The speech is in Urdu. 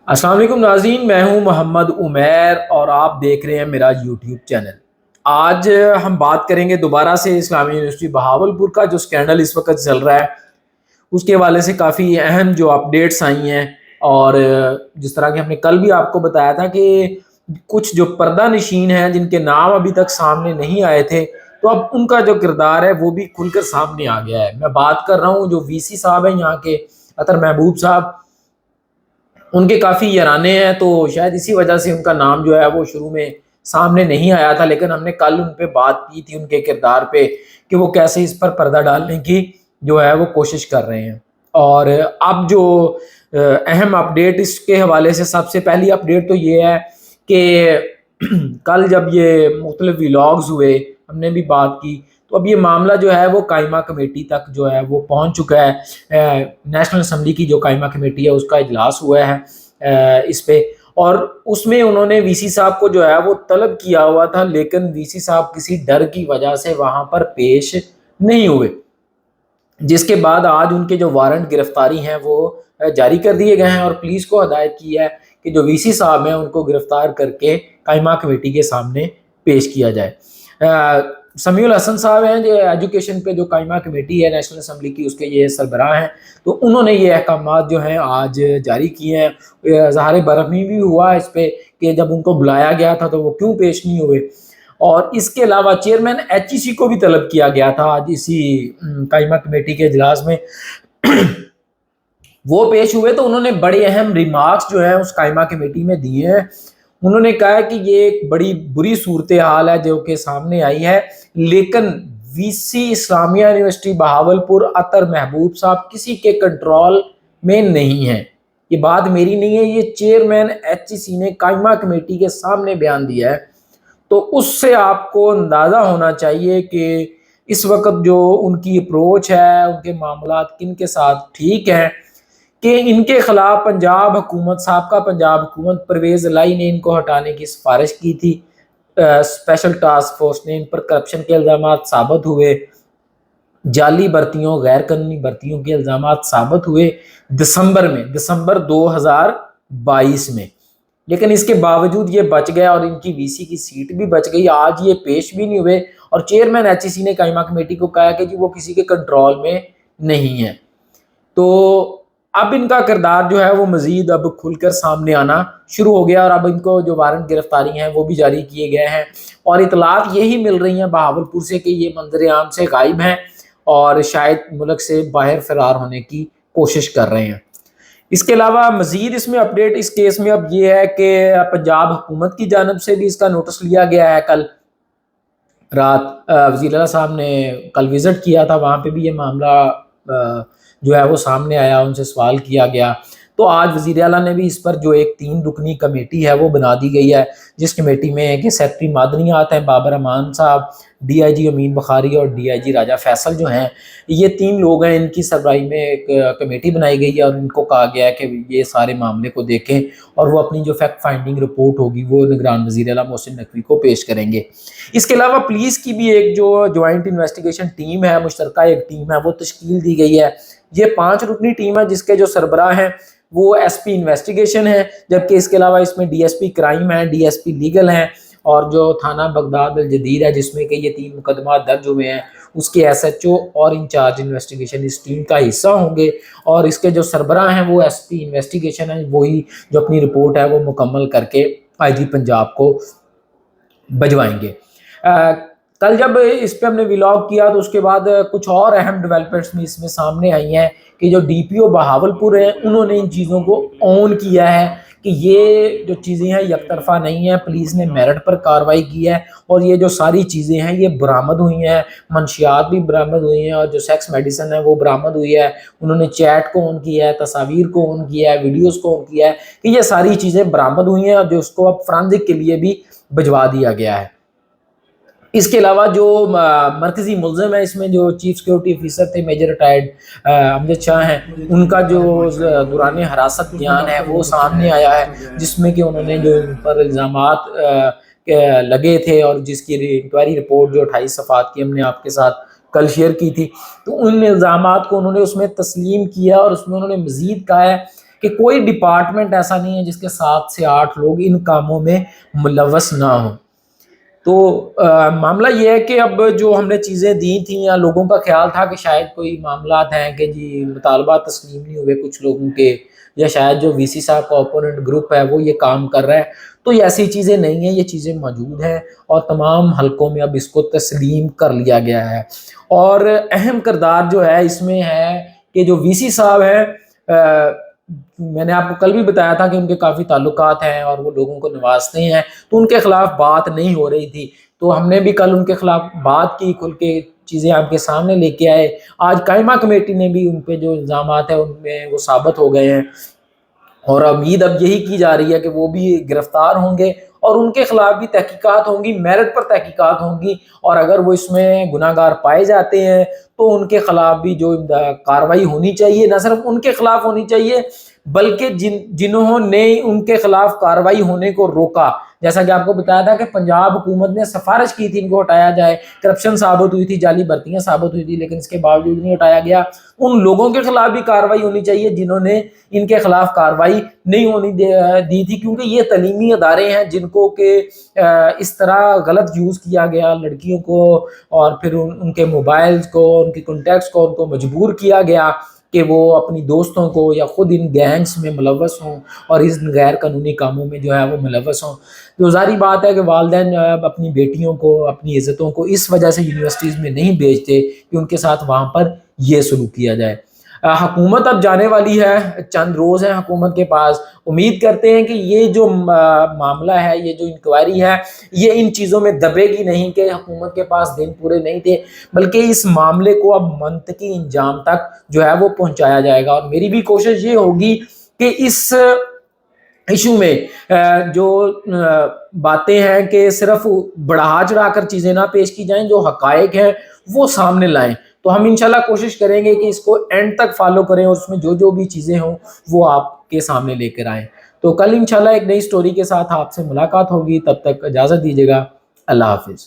السلام علیکم ناظرین، میں ہوں محمد عمیر اور آپ دیکھ رہے ہیں میرا یوٹیوب چینل۔ آج ہم بات کریں گے دوبارہ سے اسلامی یونیورسٹی بہاولپور کا جو سکینڈل اس وقت چل رہا ہے اس کے حوالے سے کافی اہم جو اپڈیٹس آئی ہیں، اور جس طرح کہ ہم نے کل بھی آپ کو بتایا تھا کہ کچھ جو پردہ نشین ہیں جن کے نام ابھی تک سامنے نہیں آئے تھے، تو اب ان کا جو کردار ہے وہ بھی کھل کر سامنے آ گیا ہے۔ میں بات کر رہا ہوں جو وی سی صاحب ہیں یہاں کے، عطر محبوب صاحب، ان کے کافی یارانے ہیں، تو شاید اسی وجہ سے ان کا نام جو ہے وہ شروع میں سامنے نہیں آیا تھا، لیکن ہم نے کل ان پہ بات کی تھی، ان کے کردار پہ، کہ وہ کیسے اس پر پردہ ڈالنے کی جو ہے وہ کوشش کر رہے ہیں۔ اور اب جو اہم اپڈیٹ اس کے حوالے سے، سب سے پہلی اپڈیٹ تو یہ ہے کہ کل جب یہ مختلف ولاگز ہوئے، ہم نے بھی بات کی، تو اب یہ معاملہ جو ہے وہ قائمہ کمیٹی تک جو ہے وہ پہنچ چکا ہے۔ نیشنل اسمبلی کی جو قائمہ کمیٹی ہے اس کا اجلاس ہوا ہے اس پہ، اور اس میں انہوں نے وی سی صاحب کو جو ہے وہ طلب کیا ہوا تھا، لیکن وی سی صاحب کسی ڈر کی وجہ سے وہاں پر پیش نہیں ہوئے، جس کے بعد آج ان کے جو وارنٹ گرفتاری ہیں وہ جاری کر دیے گئے ہیں، اور پولیس کو ہدایت کی ہے کہ جو وی سی صاحب ہیں ان کو گرفتار کر کے قائمہ کمیٹی کے سامنے پیش کیا جائے۔ سمیع الحسن صاحب ہیں جو ایجوکیشن پہ جو قائمہ کمیٹی ہے نیشنل اسمبلی کی، اس کے یہ سربراہ ہیں، تو انہوں نے یہ احکامات جو ہیں آج جاری کیے ہیں۔ ظاہر برہمی بھی ہوا اس پہ کہ جب ان کو بلایا گیا تھا تو وہ کیوں پیش نہیں ہوئے، اور اس کے علاوہ چیئرمین ایچ ای سی کو بھی طلب کیا گیا تھا آج اسی قائمہ کمیٹی کے اجلاس میں۔ وہ پیش ہوئے تو انہوں نے بڑے اہم ریمارکس جو ہیں اس قائمہ کمیٹی میں دیے ہیں۔ انہوں نے کہا کہ یہ ایک بڑی بری صورتحال ہے جو کہ سامنے آئی ہے، لیکن وی سی اسلامیہ یونیورسٹی بہاولپور عطر محبوب صاحب کسی کے کنٹرول میں نہیں ہے۔ یہ بات میری نہیں ہے، یہ چیئرمین ایچ ای سی نے قائمہ کمیٹی کے سامنے بیان دیا ہے، تو اس سے آپ کو اندازہ ہونا چاہیے کہ اس وقت جو ان کی اپروچ ہے، ان کے معاملات کن کے ساتھ ٹھیک ہیں، کہ ان کے خلاف پنجاب حکومت، سابقہ پنجاب حکومت پرویز الہی نے ان کو ہٹانے کی سفارش کی تھی، اسپیشل ٹاسک فورس نے ان پر کرپشن کے الزامات ثابت ہوئے، جعلی بھرتیوں، غیر قانونی بھرتیوں کے الزامات ثابت ہوئے دسمبر 2022 میں، لیکن اس کے باوجود یہ بچ گیا اور ان کی وی سی کی سیٹ بھی بچ گئی۔ آج یہ پیش بھی نہیں ہوئے، اور چیئرمین ایچ ای سی نے قائمہ کمیٹی کو کہا کہ جی وہ کسی کے کنٹرول میں نہیں ہے۔ تو اب ان کا کردار جو ہے وہ مزید اب کھل کر سامنے آنا شروع ہو گیا، اور اب ان کو جو وارنٹ گرفتاری ہیں وہ بھی جاری کیے گئے ہیں، اور اطلاعات یہی مل رہی ہیں بہاولپور سے کہ یہ منظر عام سے غائب ہیں اور شاید ملک سے باہر فرار ہونے کی کوشش کر رہے ہیں۔ اس کے علاوہ مزید اس میں اپڈیٹ اس کیس میں اب یہ ہے کہ پنجاب حکومت کی جانب سے بھی اس کا نوٹس لیا گیا ہے۔ کل رات وزیر اعلیٰ صاحب نے کل وزٹ کیا تھا، وہاں پہ بھی یہ معاملہ جو ہے وہ سامنے آیا، ان سے سوال کیا گیا، تو آج وزیر اعلیٰ نے بھی اس پر جو ایک 3 رکنی کمیٹی ہے وہ بنا دی گئی ہے، جس کمیٹی میں کہ سیکرٹری معدنیات ہیں بابر امان صاحب، ڈی آئی جی امین بخاری اور ڈی آئی جی راجہ فیصل جو ہیں، یہ 3 لوگ ہیں، ان کی سربراہی میں ایک کمیٹی بنائی گئی ہے، اور ان کو کہا گیا ہے کہ یہ سارے معاملے کو دیکھیں اور وہ اپنی جو فیکٹ فائنڈنگ رپورٹ ہوگی وہ نگران وزیر اعلیٰ محسن نقوی کو پیش کریں گے۔ اس کے علاوہ پولیس کی بھی ایک جو جوائنٹ انویسٹیگیشن ٹیم ہے، مشترکہ ایک ٹیم ہے، وہ تشکیل دی گئی ہے۔ یہ 5 رکنی ٹیم ہے جس کے جو سربراہ ہیں وہ ایس پی انویسٹیگیشن ہے، جبکہ اس کے علاوہ اس میں ڈی ایس پی کرائم ہے، ڈی ایس پی لیگل ہیں، اور جو تھانہ بغداد الجدید ہے جس میں کہ یہ 3 مقدمات درج ہوئے ہیں، اس کے ایس ایچ او اور انچارج انویسٹیگیشن اس ٹیم کا حصہ ہوں گے، اور اس کے جو سربراہ ہیں وہ ایس پی انویسٹیگیشن ہیں، وہی جو اپنی رپورٹ ہے وہ مکمل کر کے آئی جی پنجاب کو بھجوائیں گے۔ کل جب اس پہ ہم نے ولاگ کیا تو اس کے بعد کچھ اور اہم ڈیولپمنٹس بھی اس میں سامنے آئی ہیں کہ جو ڈی پی او بہاولپور ہیں انہوں نے ان چیزوں کو اون کیا ہے کہ یہ جو چیزیں ہیں یک طرفہ نہیں ہیں، پولیس نے میرٹ پر کارروائی کی ہے، اور یہ جو ساری چیزیں ہیں یہ برآمد ہوئی ہیں، منشیات بھی برآمد ہوئی ہیں، اور جو سیکس میڈیسن ہے وہ برآمد ہوئی ہے، انہوں نے چیٹ کو اون کیا ہے، تصاویر کو اون کیا ہے، ویڈیوز کو اون کیا ہے، کہ یہ ساری چیزیں برآمد ہوئی ہیں، اور جو اس کو اب فرانزک کے لیے بھی بھجوا دیا گیا ہے۔ اس کے علاوہ جو مرکزی ملزم ہے اس میں، جو چیف سیکورٹی آفیسر تھے میجر ریٹائرڈ امجد شاہ ہیں، ان کا جو دوران حراست بیان ہے وہ سامنے آیا ہے، جس میں کہ انہوں نے جو ان پر الزامات لگے تھے اور جس کی انکوائری رپورٹ جو 28 صفحات کی ہم نے آپ کے ساتھ کل شیئر کی تھی، تو ان الزامات کو انہوں نے اس میں تسلیم کیا، اور اس میں انہوں نے مزید کہا ہے کہ کوئی ڈپارٹمنٹ ایسا نہیں ہے جس کے 7 سے 8 لوگ ان کاموں میں ملوث نہ ہوں۔ تو معاملہ یہ ہے کہ اب جو ہم نے چیزیں دی تھیں یا لوگوں کا خیال تھا کہ شاید کوئی معاملات ہیں کہ جی مطالبات تسلیم نہیں ہوئے کچھ لوگوں کے، یا شاید جو وی سی صاحب کا اوپوننٹ گروپ ہے وہ یہ کام کر رہا ہے، تو یہ ایسی چیزیں نہیں ہیں، یہ چیزیں موجود ہیں اور تمام حلقوں میں اب اس کو تسلیم کر لیا گیا ہے۔ اور اہم کردار جو ہے اس میں ہے کہ جو وی سی صاحب ہیں، میں نے آپ کو کل بھی بتایا تھا کہ ان کے کافی تعلقات ہیں اور وہ لوگوں کو نوازتے ہیں، تو ان کے خلاف بات نہیں ہو رہی تھی، تو ہم نے بھی کل ان کے خلاف بات کی، کھل کے چیزیں آپ کے سامنے لے کے آئے۔ آج قائمہ کمیٹی نے بھی ان پہ جو الزامات ہیں ان میں وہ ثابت ہو گئے ہیں، اور امید اب یہی کی جا رہی ہے کہ وہ بھی گرفتار ہوں گے اور ان کے خلاف بھی تحقیقات ہوں گی، میرٹ پر تحقیقات ہوں گی، اور اگر وہ اس میں گناہ گار پائے جاتے ہیں تو ان کے خلاف بھی جو کارروائی ہونی چاہیے، نہ صرف ان کے خلاف ہونی چاہیے بلکہ جنہوں نے ان کے خلاف کارروائی ہونے کو روکا، جیسا کہ آپ کو بتایا تھا کہ پنجاب حکومت نے سفارش کی تھی ان کو ہٹایا جائے، کرپشن ثابت ہوئی تھی، جعلی بھرتیاں ثابت ہوئی تھی، لیکن اس کے باوجود نہیں ہٹایا گیا۔ ان لوگوں کے خلاف بھی کارروائی ہونی چاہیے جنہوں نے ان کے خلاف کارروائی نہیں ہونی دی تھی، کیونکہ یہ تعلیمی ادارے ہیں جن کو کہ اس طرح غلط یوز کیا گیا لڑکیوں کو، اور پھر ان کے موبائلز کو، ان کے کنٹیکٹس کو، ان کو مجبور کیا گیا کہ وہ اپنی دوستوں کو یا خود ان گینگز میں ملوث ہوں اور اس غیر قانونی کاموں میں جو ہے وہ ملوث ہوں۔ تو ظاہری بات ہے کہ والدین جو ہے اپنی بیٹیوں کو، اپنی عزتوں کو اس وجہ سے یونیورسٹیز میں نہیں بھیجتے کہ ان کے ساتھ وہاں پر یہ سلوک کیا جائے۔ حکومت اب جانے والی ہے، چند روز ہیں حکومت کے پاس، امید کرتے ہیں کہ یہ جو معاملہ ہے، یہ جو انکوائری ہے، یہ ان چیزوں میں دبے گی نہیں کہ حکومت کے پاس دن پورے نہیں تھے، بلکہ اس معاملے کو اب منطقی انجام تک جو ہے وہ پہنچایا جائے گا۔ اور میری بھی کوشش یہ ہوگی کہ اس ایشو میں جو باتیں ہیں کہ صرف بڑھا چڑھا کر چیزیں نہ پیش کی جائیں، جو حقائق ہیں وہ سامنے لائیں، تو ہم انشاءاللہ کوشش کریں گے کہ اس کو اینڈ تک فالو کریں اور اس میں جو بھی چیزیں ہوں وہ آپ کے سامنے لے کر آئیں۔ تو کل انشاءاللہ ایک نئی سٹوری کے ساتھ آپ سے ملاقات ہوگی، تب تک اجازت دیجیے گا، اللہ حافظ۔